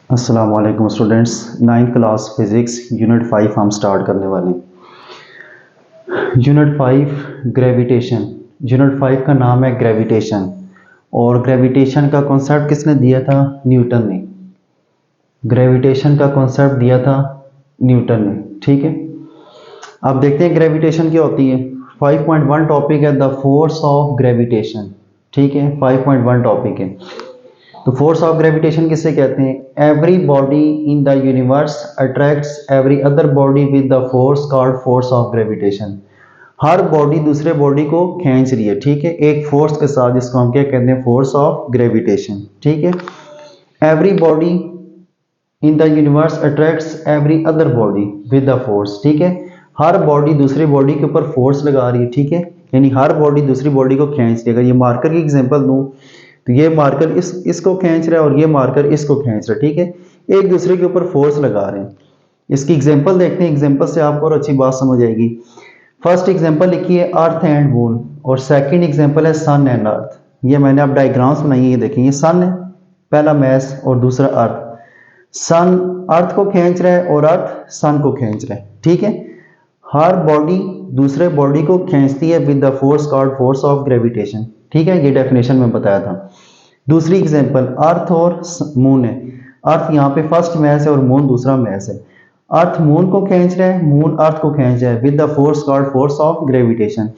अस्सलाम वालेकुम students. 9th class physics unit 5 हम स्टार्ट करने वाले हैं। Unit 5 gravitation. यूनिट 5 का नाम है ग्रेविटेशन और ग्रेविटेशन का कॉन्सेप्ट किसने दिया था? न्यूटन ने। ग्रेविटेशन का कॉन्सेप्ट दिया था न्यूटन ने। ठीक है, अब देखते हैं ग्रेविटेशन क्या होती है। 5.1 टॉपिक है द फोर्स ऑफ ग्रेविटेशन। ठीक है, 5.1 टॉपिक है। तो फोर्स ऑफ ग्रेविटेशन किसे कहते हैं? Every body in the universe attracts every other body with the force called force of gravitation. Her body दूसरे बॉडी को खींच रही है, ठीक है, एक फोर्स के साथ, जिसको हम क्या कहते हैं? Force of gravitation. ठीक है, every body in the universe attracts every other body with the force. ठीक है, हर बॉडी दूसरी बॉडी के ऊपर फोर्स लगा रही है। ठीक है, यानी हर बॉडी दूसरी बॉडी को खींच रही है। अगर ये मार्कर की एग्जांपल दूं तो ये मार्कर इसको खींच रहा है और ये मार्कर इसको खींच रहा है। ठीक है, एक दूसरे के ऊपर फोर्स लगा रहे हैं। इसकी एग्जांपल देखते हैं, एग्जांपल से आपको और अच्छी बात समझ आएगी। फर्स्ट एग्जांपल लिखी है अर्थ एंड मून और सेकंड एग्जांपल है सन एंड अर्थ। ये मैंने अब डायग्राम्स बनाई है, देखें, ये सन है पहला मैस और दूसरा अर्थ। सन अर्थ को खींच रहा है और अर्थ सन को खींच रहा है। ठीक है, हर बॉडी दूसरे बॉडी को खींचती है with the force called force of gravitation. ठीक है, ये डेफिनेशन में बताया था। दूसरी एग्जांपल अर्थ और मून है। अर्थ यहाँ पे फर्स्ट मैस है और मून दूसरा मैस है। अर्थ मून को खींच रहा है, मून अर्थ को खींच रहा है with the force called force of gravitation.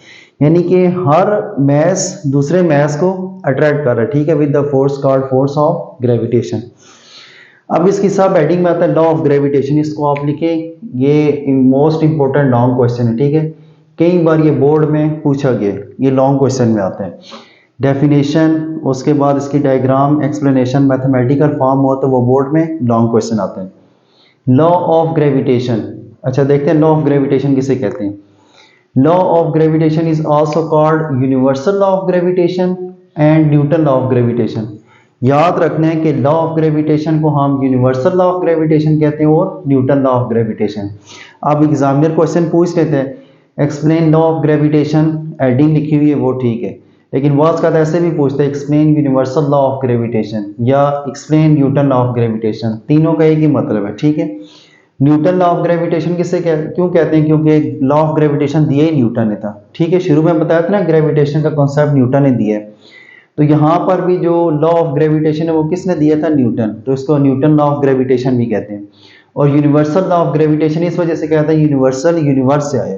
यानी कि हर मैस दूसरे मैस को अट्रैक्ट कर रहा है। ठीक है, with the force called force of gravitation. अब इसकी सब हेडिंग में आता है लॉ ऑफ ग्रेविटेशन। इसको आप लिखें, ये मोस्ट इंपॉर्टेंट लॉन्ग क्वेश्चन है। ठीक है, कई बार ये बोर्ड में पूछा गया, ये लॉन्ग क्वेश्चन में आता है। डेफिनेशन, उसके बाद इसकी डायग्राम, एक्सप्लेनेशन, मैथमेटिकल फॉर्म हो तो वो बोर्ड में लॉन्ग क्वेश्चन आते हैं। Law of gravitation. अच्छा, देखते हैं लॉ ऑफ ग्रेविटेशन किसे कहते हैं। Law of gravitation is also called universal law of gravitation and Newton law of gravitation. याद रखना है कि लॉ ऑफ ग्रेविटेशन को हम यूनिवर्सल लॉ ऑफ ग्रेविटेशन कहते हैं और न्यूटन लॉ ऑफ ग्रेविटेशन। अब एग्जामिनर क्वेश्चन पूछ लेते हैं, explain law of gravitation, adding लिखी हुई है वो ठीक है, लेकिन बहुत का ऐसे भी पूछते हैं explain universal law of gravitation या explain Newton law of gravitation. तीनों का एक ही मतलब है। ठीक है, न्यूटन लॉ ऑफ ग्रेविटेशन किसे क्यों कहते हैं? क्योंकि लॉ ऑफ ग्रेविटेशन दिया ही न्यूटन ने था। ठीक है, शुरू में बताया था ना, ग्रेविटेशन का कॉन्सेप्ट न्यूटन ने दिया है। तो यहाँ पर भी जो लॉ ऑफ ग्रेविटेशन है वो किसने दिया था? न्यूटन। तो इसको न्यूटन लॉ ऑफ ग्रेविटेशन भी कहते हैं। और यूनिवर्सल लॉ ऑफ ग्रेविटेशन इस वजह से कहते हैं यूनिवर्सल, यूनिवर्स से आया,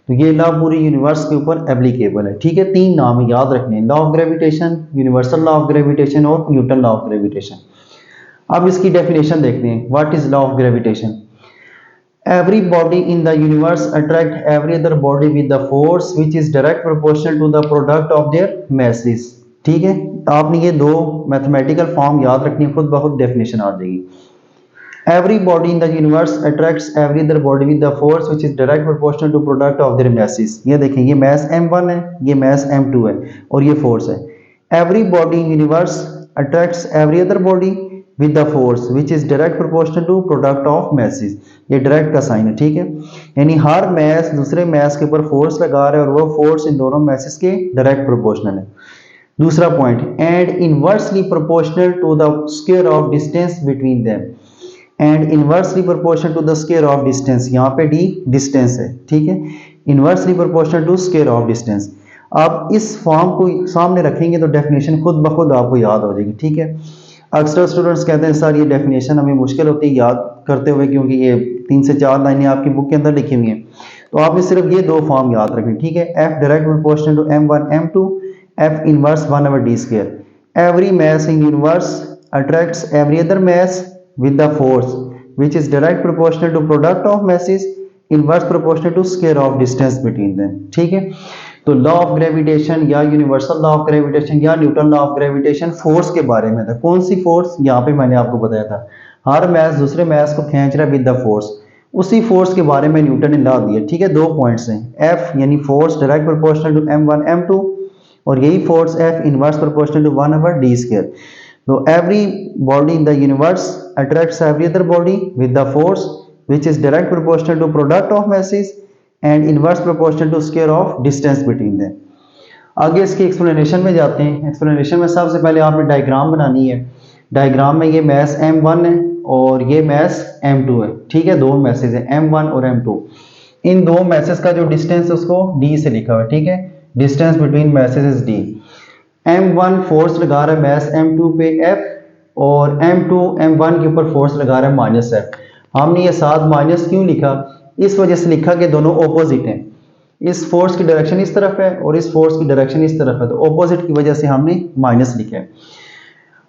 तो ये लॉ पूरी यूनिवर्स के ऊपर एप्लीकेबल है। ठीक है, तीन नाम याद रखने, law of gravitation, universal law of gravitation और न्यूटन लॉ ऑफ ग्रेविटेशन। अब इसकी डेफिनेशन देखते हैं, what is law of gravitation. Every body in the universe attract every other body with the force which is direct proportional to the product of their message. ठीक है, आपने ये दो mathematical form याद रखनी है, खुद ब खुद डेफिनेशन आ जाएगी। Every body in the universe attracts every other body with the force which is direct proportional to product of their masses। ये देखें, ये mass m1 है, ये mass m2 है और ये force है। Every body in universe attracts every other body with the force which is direct proportional to product of masses। ये direct का साइन है। ठीक है, यानी हर mass दूसरे mass के ऊपर force लगा रहा है और वो force इन दोनों masses के direct proportional है। दूसरा point, and inversely proportional to the square of distance between them। And inversely proportional to the square of distance. यहाँ पे डी डिस्टेंस है। ठीक है, inversely proportional to square of distance. आप इस फॉर्म को सामने रखेंगे तो डेफिनेशन खुद ब खुद आपको याद हो जाएगी। ठीक है, अक्सर स्टूडेंट्स कहते हैं सर ये डेफिनेशन हमें मुश्किल होती है याद करते हुए, क्योंकि ये 3 से 4 लाइनें आपकी बुक के अंदर लिखी हुई हैं। तो आपने सिर्फ ये दो फॉर्म याद रखें। ठीक है, F direct proportional to m1 m2, F inverse 1/d square. Every mass in universe attracts every other mass with the force which is direct proportional to product of masses inverse proportional to square of distance between them। ठीक है, तो law of gravitation या universal law of gravitation या Newton law of gravitation force के बारे में था। कौन सी फोर्स? यहाँ पे मैंने आपको बताया था, हर मैस दूसरे मैस को खींच रहा है विद द फोर्स। उसी फोर्स के बारे में न्यूटन ने लॉ दिया। ठीक है, दो पॉइंट्स हैं, एफ यानी force direct proportional to m1 m2 और यही force F inverse proportional to 1/d square. So every body in the universe attracts every other body with the force which is direct proportional to product of masses and inverse proportional to square of distance between them। आगे इसकी explanation में जाते हैं। Explanation में सबसे पहले आपने diagram बनानी है। डायग्राम में ये मैस M1 है और ये मैस M2 है, ठीक है, दो मैसेज है M1 और M2। इन दो मैसेज का जो डिस्टेंस है उसको D से लिखा हुआ है, ठीक है, distance between message is D। M1 force लगा रहा है मैस M2 पे F, और M2 M1 के ऊपर फोर्स लगा रहा है माइनस F। हमने ये साथ माइनस क्यों लिखा? इस वजह से लिखा कि दोनों ऑपोजिट हैं। इस फोर्स की डायरेक्शन इस तरफ है और इस फोर्स की डायरेक्शन इस तरफ है, तो ऑपोजिट की वजह से हमने माइनस लिखा है।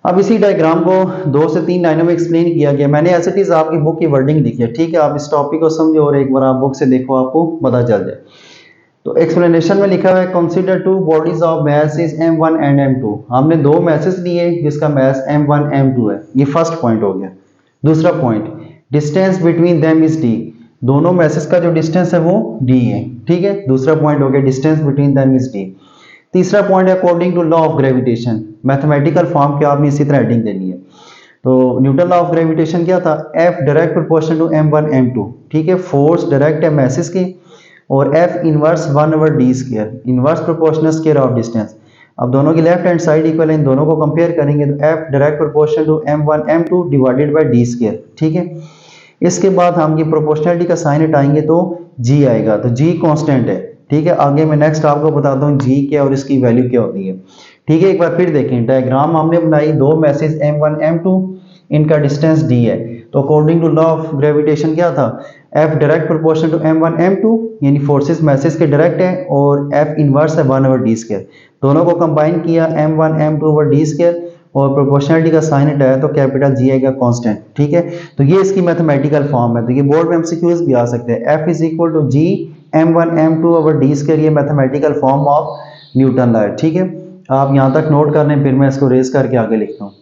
अब इसी डायग्राम को 2 से 3 लाइनों में एक्सप्लेन किया गया। मैंने एज इट इज आपकी बुक की वर्डिंग लिखी है, ठीक है, आप इस टॉपिक को समझो और एक बार आप बुक से देखो, आपको पता चल जाए। तो एक्सप्लेनेशन में लिखा हुआ है consider two bodies of message M1 and M2। हमने दो मैसेज लिए जिसका मैस M1 M2 है, ये फर्स्ट पॉइंट हो गया। दूसरा point, distance between them is D। दोनों मैसेज का जो डिस्टेंस है वो D है, ठीक है, दूसरा पॉइंट हो गया distance between them is D। तीसरा पॉइंट है according to law of gravitation. Mathematical form के आपने इसी तरह हेडिंग देनी है। तो न्यूटन लॉ ऑफ ग्रेविटेशन क्या था? F direct proportional to M1 M2, ठीक है, फोर्स डायरेक्ट है मैसेज की, और F inverse 1/d square, inverse proportional square of distance. अब दोनों की लेफ्ट हैंड साइड इक्वल है, इन दोनों को कंपेयर करेंगे तो F direct proportional to M1 M2 divided by d square, ठीक है। इसके बाद हम ये प्रोपोर्शनलिटी का साइन हटाएंगे तो G आएगा, तो G कांस्टेंट है, ठीक है। आगे मैं नेक्स्ट आपको बताता हूँ G क्या और इसकी वैल्यू क्या होती है, ठीक है। एक बार फिर देखें, डायग्राम हमने बनाई, दो मैसेज M1 M2, इनका डिस्टेंस D है। तो according to law of gravitation क्या था? F direct proportional to M1 M2, यानी फोर्सेस मैसेज के डायरेक्ट है, और F इनवर्स है 1/d स्क्वायर। दोनों को कंबाइन किया M1 M2/d स्क्वायर, और प्रोपोर्शनलिटी का साइन हटाया तो कैपिटल G आएगा कांस्टेंट, ठीक है। तो ये इसकी मैथमेटिकल फॉर्म है। तो ये बोर्ड में MCQs भी आ सकते हैं। F is equal to G M1 M2/d square, ये mathematical form of Newton law है, ठीक है। आप यहाँ तक नोट कर लें, फिर मैं इसको रेज करके आगे लिखता हूँ।